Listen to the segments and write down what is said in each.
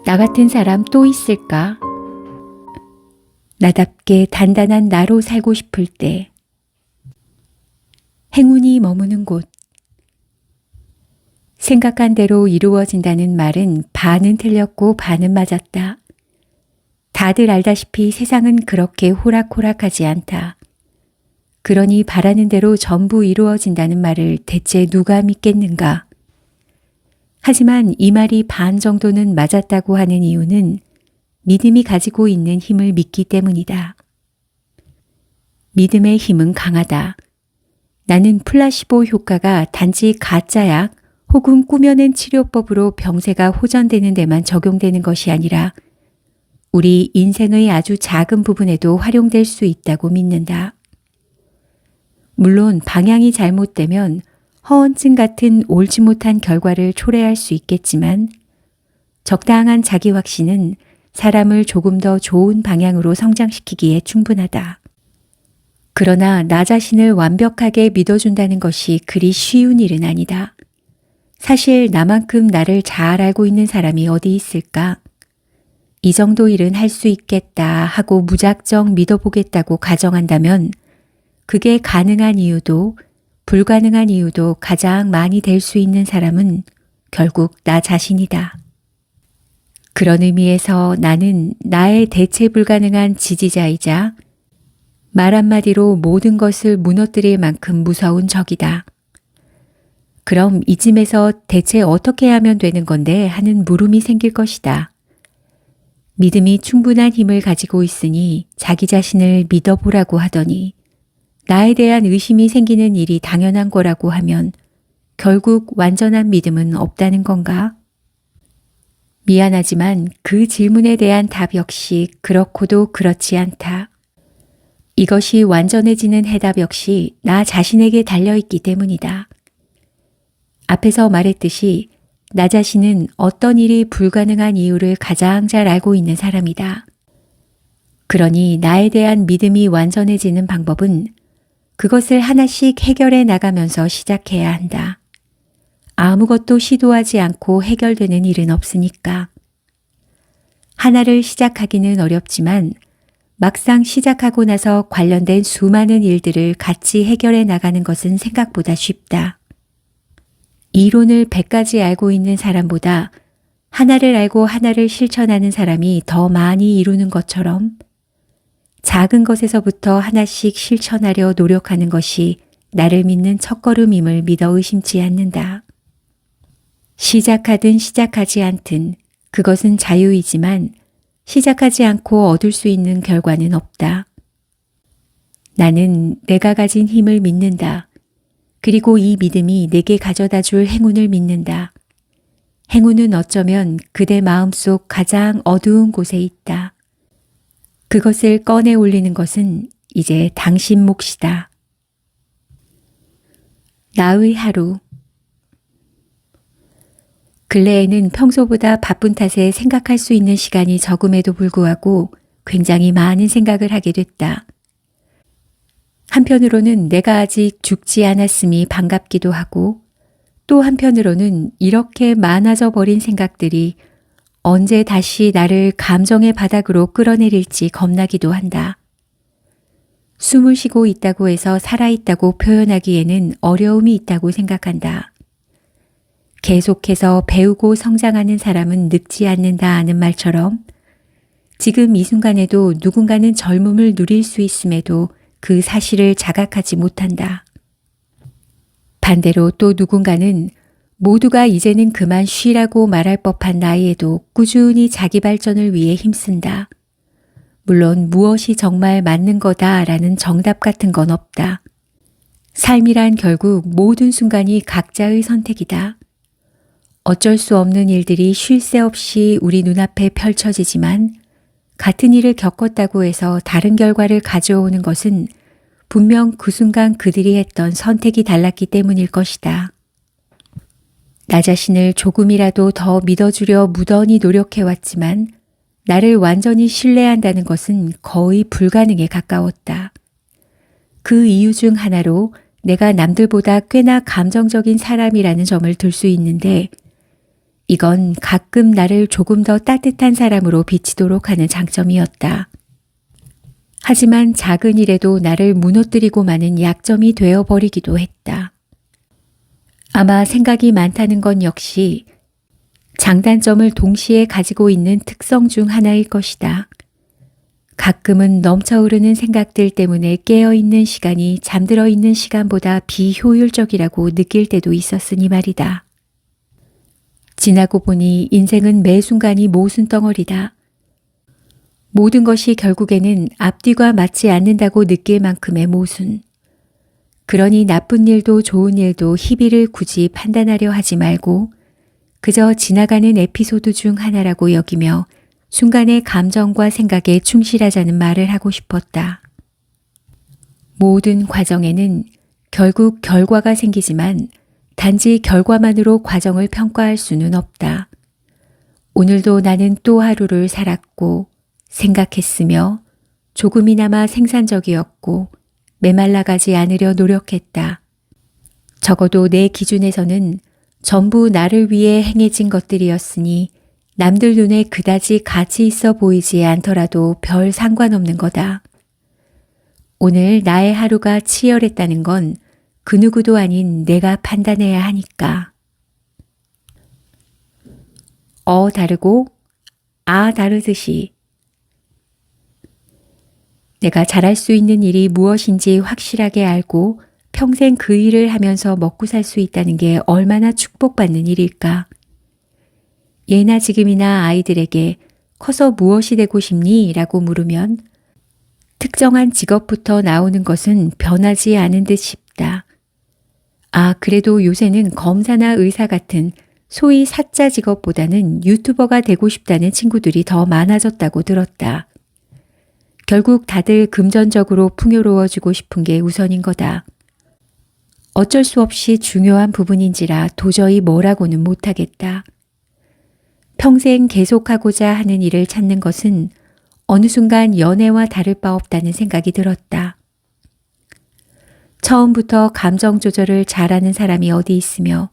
나 같은 사람 또 있을까? 나답게 단단한 나로 살고 싶을 때. 행운이 머무는 곳. 생각한 대로 이루어진다는 말은 반은 틀렸고 반은 맞았다. 다들 알다시피 세상은 그렇게 호락호락하지 않다. 그러니 바라는 대로 전부 이루어진다는 말을 대체 누가 믿겠는가? 하지만 이 말이 반 정도는 맞았다고 하는 이유는 믿음이 가지고 있는 힘을 믿기 때문이다. 믿음의 힘은 강하다. 나는 플라시보 효과가 단지 가짜약 혹은 꾸며낸 치료법으로 병세가 호전되는 데만 적용되는 것이 아니라 우리 인생의 아주 작은 부분에도 활용될 수 있다고 믿는다. 물론 방향이 잘못되면 허언증 같은 옳지 못한 결과를 초래할 수 있겠지만 적당한 자기 확신은 사람을 조금 더 좋은 방향으로 성장시키기에 충분하다. 그러나 나 자신을 완벽하게 믿어준다는 것이 그리 쉬운 일은 아니다. 사실 나만큼 나를 잘 알고 있는 사람이 어디 있을까? 이 정도 일은 할 수 있겠다 하고 무작정 믿어보겠다고 가정한다면 그게 가능한 이유도 불가능한 이유도 가장 많이 될 수 있는 사람은 결국 나 자신이다. 그런 의미에서 나는 나의 대체 불가능한 지지자이자 말 한마디로 모든 것을 무너뜨릴 만큼 무서운 적이다. 그럼 이쯤에서 대체 어떻게 하면 되는 건데 하는 물음이 생길 것이다. 믿음이 충분한 힘을 가지고 있으니 자기 자신을 믿어보라고 하더니 나에 대한 의심이 생기는 일이 당연한 거라고 하면 결국 완전한 믿음은 없다는 건가? 미안하지만 그 질문에 대한 답 역시 그렇고도 그렇지 않다. 이것이 완전해지는 해답 역시 나 자신에게 달려있기 때문이다. 앞에서 말했듯이 나 자신은 어떤 일이 불가능한 이유를 가장 잘 알고 있는 사람이다. 그러니 나에 대한 믿음이 완전해지는 방법은 그것을 하나씩 해결해 나가면서 시작해야 한다. 아무것도 시도하지 않고 해결되는 일은 없으니까. 하나를 시작하기는 어렵지만 막상 시작하고 나서 관련된 수많은 일들을 같이 해결해 나가는 것은 생각보다 쉽다. 이론을 100가지 알고 있는 사람보다 하나를 알고 하나를 실천하는 사람이 더 많이 이루는 것처럼 작은 것에서부터 하나씩 실천하려 노력하는 것이 나를 믿는 첫걸음임을 믿어 의심치 않는다. 시작하든 시작하지 않든 그것은 자유이지만 시작하지 않고 얻을 수 있는 결과는 없다. 나는 내가 가진 힘을 믿는다. 그리고 이 믿음이 내게 가져다 줄 행운을 믿는다. 행운은 어쩌면 그대 마음속 가장 어두운 곳에 있다. 그것을 꺼내 올리는 것은 이제 당신 몫이다. 나의 하루. 근래에는 평소보다 바쁜 탓에 생각할 수 있는 시간이 적음에도 불구하고 굉장히 많은 생각을 하게 됐다. 한편으로는 내가 아직 죽지 않았음이 반갑기도 하고 또 한편으로는 이렇게 많아져 버린 생각들이 언제 다시 나를 감정의 바닥으로 끌어내릴지 겁나기도 한다. 숨을 쉬고 있다고 해서 살아있다고 표현하기에는 어려움이 있다고 생각한다. 계속해서 배우고 성장하는 사람은 늙지 않는다 하는 말처럼 지금 이 순간에도 누군가는 젊음을 누릴 수 있음에도 그 사실을 자각하지 못한다. 반대로 또 누군가는 모두가 이제는 그만 쉬라고 말할 법한 나이에도 꾸준히 자기 발전을 위해 힘쓴다. 물론 무엇이 정말 맞는 거다라는 정답 같은 건 없다. 삶이란 결국 모든 순간이 각자의 선택이다. 어쩔 수 없는 일들이 쉴 새 없이 우리 눈앞에 펼쳐지지만 같은 일을 겪었다고 해서 다른 결과를 가져오는 것은 분명 그 순간 그들이 했던 선택이 달랐기 때문일 것이다. 나 자신을 조금이라도 더 믿어주려 무던히 노력해왔지만 나를 완전히 신뢰한다는 것은 거의 불가능에 가까웠다. 그 이유 중 하나로 내가 남들보다 꽤나 감정적인 사람이라는 점을 들 수 있는데 이건 가끔 나를 조금 더 따뜻한 사람으로 비치도록 하는 장점이었다. 하지만 작은 일에도 나를 무너뜨리고 마는 약점이 되어버리기도 했다. 아마 생각이 많다는 건 역시 장단점을 동시에 가지고 있는 특성 중 하나일 것이다. 가끔은 넘쳐흐르는 생각들 때문에 깨어있는 시간이 잠들어 있는 시간보다 비효율적이라고 느낄 때도 있었으니 말이다. 지나고 보니 인생은 매 순간이 모순덩어리다. 모든 것이 결국에는 앞뒤가 맞지 않는다고 느낄 만큼의 모순. 그러니 나쁜 일도 좋은 일도 희비를 굳이 판단하려 하지 말고 그저 지나가는 에피소드 중 하나라고 여기며 순간의 감정과 생각에 충실하자는 말을 하고 싶었다. 모든 과정에는 결국 결과가 생기지만 단지 결과만으로 과정을 평가할 수는 없다. 오늘도 나는 또 하루를 살았고 생각했으며 조금이나마 생산적이었고 메말라가지 않으려 노력했다. 적어도 내 기준에서는 전부 나를 위해 행해진 것들이었으니 남들 눈에 그다지 가치 있어 보이지 않더라도 별 상관없는 거다. 오늘 나의 하루가 치열했다는 건 그 누구도 아닌 내가 판단해야 하니까. 다르고 다르듯이 내가 잘할 수 있는 일이 무엇인지 확실하게 알고 평생 그 일을 하면서 먹고 살 수 있다는 게 얼마나 축복받는 일일까. 예나 지금이나 아이들에게 커서 무엇이 되고 싶니? 라고 물으면 특정한 직업부터 나오는 것은 변하지 않은 듯 싶다. 그래도 요새는 검사나 의사 같은 소위 사자 직업보다는 유튜버가 되고 싶다는 친구들이 더 많아졌다고 들었다. 결국 다들 금전적으로 풍요로워지고 싶은 게 우선인 거다. 어쩔 수 없이 중요한 부분인지라 도저히 뭐라고는 못하겠다. 평생 계속하고자 하는 일을 찾는 것은 어느 순간 연애와 다를 바 없다는 생각이 들었다. 처음부터 감정 조절을 잘하는 사람이 어디 있으며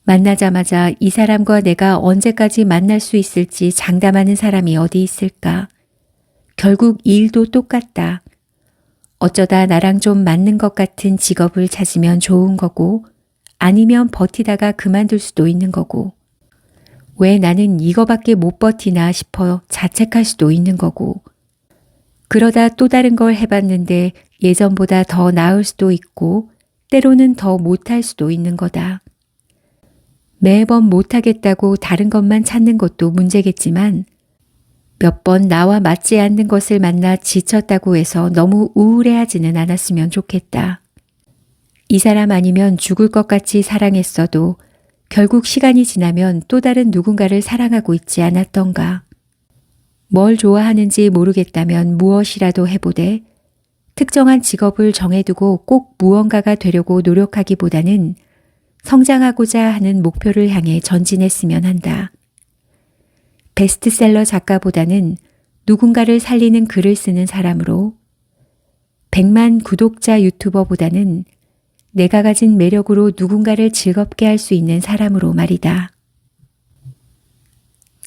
만나자마자 이 사람과 내가 언제까지 만날 수 있을지 장담하는 사람이 어디 있을까? 결국 일도 똑같다. 어쩌다 나랑 좀 맞는 것 같은 직업을 찾으면 좋은 거고 아니면 버티다가 그만둘 수도 있는 거고 왜 나는 이거밖에 못 버티나 싶어 자책할 수도 있는 거고 그러다 또 다른 걸 해봤는데 예전보다 더 나을 수도 있고 때로는 더 못할 수도 있는 거다. 매번 못하겠다고 다른 것만 찾는 것도 문제겠지만 몇 번 나와 맞지 않는 것을 만나 지쳤다고 해서 너무 우울해하지는 않았으면 좋겠다. 이 사람 아니면 죽을 것 같이 사랑했어도 결국 시간이 지나면 또 다른 누군가를 사랑하고 있지 않았던가. 뭘 좋아하는지 모르겠다면 무엇이라도 해보되 특정한 직업을 정해두고 꼭 무언가가 되려고 노력하기보다는 성장하고자 하는 목표를 향해 전진했으면 한다. 베스트셀러 작가보다는 누군가를 살리는 글을 쓰는 사람으로 100만 구독자 유튜버보다는 내가 가진 매력으로 누군가를 즐겁게 할 수 있는 사람으로 말이다.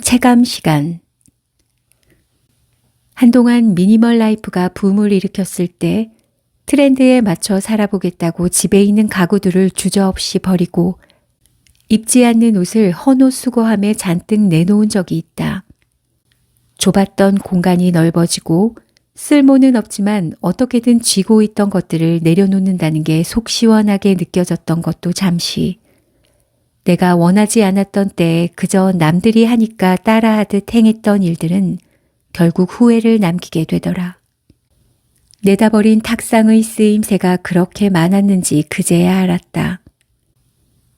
체감 시간. 한동안 미니멀 라이프가 붐을 일으켰을 때 트렌드에 맞춰 살아보겠다고 집에 있는 가구들을 주저없이 버리고 입지 않는 옷을 헌옷 수거함에 잔뜩 내놓은 적이 있다. 좁았던 공간이 넓어지고 쓸모는 없지만 어떻게든 쥐고 있던 것들을 내려놓는다는 게 속 시원하게 느껴졌던 것도 잠시. 내가 원하지 않았던 때에 그저 남들이 하니까 따라하듯 행했던 일들은 결국 후회를 남기게 되더라. 내다버린 탁상의 쓰임새가 그렇게 많았는지 그제야 알았다.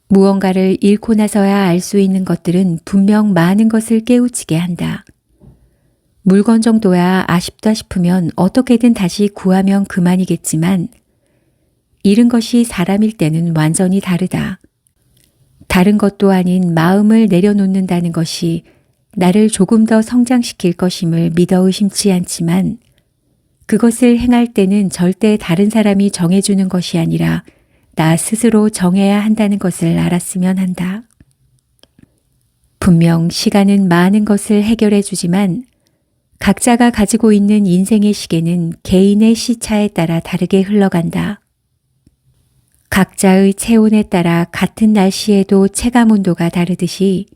무언가를 잃고 나서야 알 수 있는 것들은 분명 많은 것을 깨우치게 한다. 물건 정도야 아쉽다 싶으면 어떻게든 다시 구하면 그만이겠지만 잃은 것이 사람일 때는 완전히 다르다. 다른 것도 아닌 마음을 내려놓는다는 것이 나를 조금 더 성장시킬 것임을 믿어 의심치 않지만 그것을 행할 때는 절대 다른 사람이 정해주는 것이 아니라 나 스스로 정해야 한다는 것을 알았으면 한다. 분명 시간은 많은 것을 해결해 주지만 각자가 가지고 있는 인생의 시계는 개인의 시차에 따라 다르게 흘러간다. 각자의 체온에 따라 같은 날씨에도 체감 온도가 다르듯이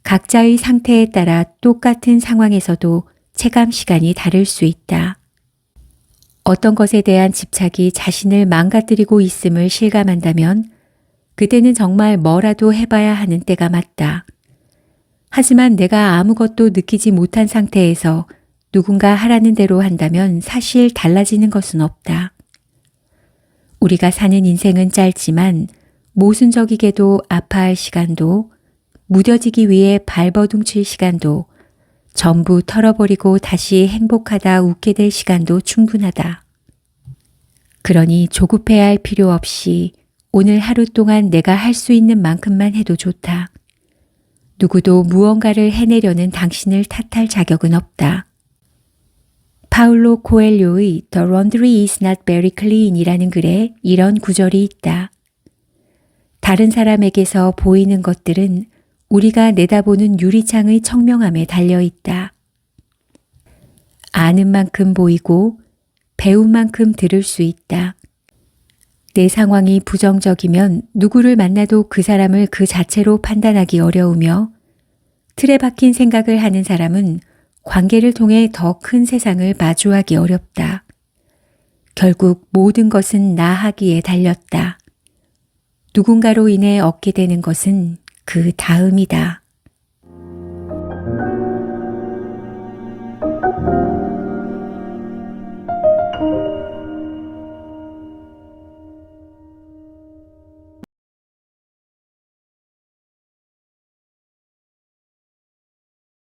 각자의 상태에 따라 똑같은 상황에서도 체감 시간이 다를 수 있다. 어떤 것에 대한 집착이 자신을 망가뜨리고 있음을 실감한다면 그때는 정말 뭐라도 해봐야 하는 때가 맞다. 하지만 내가 아무것도 느끼지 못한 상태에서 누군가 하라는 대로 한다면 사실 달라지는 것은 없다. 우리가 사는 인생은 짧지만 모순적이게도 아파할 시간도 무뎌지기 위해 발버둥칠 시간도 전부 털어버리고 다시 행복하다 웃게 될 시간도 충분하다. 그러니 조급해야 할 필요 없이 오늘 하루 동안 내가 할 수 있는 만큼만 해도 좋다. 누구도 무언가를 해내려는 당신을 탓할 자격은 없다. 파울로 코엘료의 The Laundry is not very clean 이라는 글에 이런 구절이 있다. 다른 사람에게서 보이는 것들은 우리가 내다보는 유리창의 청명함에 달려있다. 아는 만큼 보이고 배운 만큼 들을 수 있다. 내 상황이 부정적이면 누구를 만나도 그 사람을 그 자체로 판단하기 어려우며 틀에 박힌 생각을 하는 사람은 관계를 통해 더 큰 세상을 마주하기 어렵다. 결국 모든 것은 나 하기에 달렸다. 누군가로 인해 얻게 되는 것은 그 다음이다.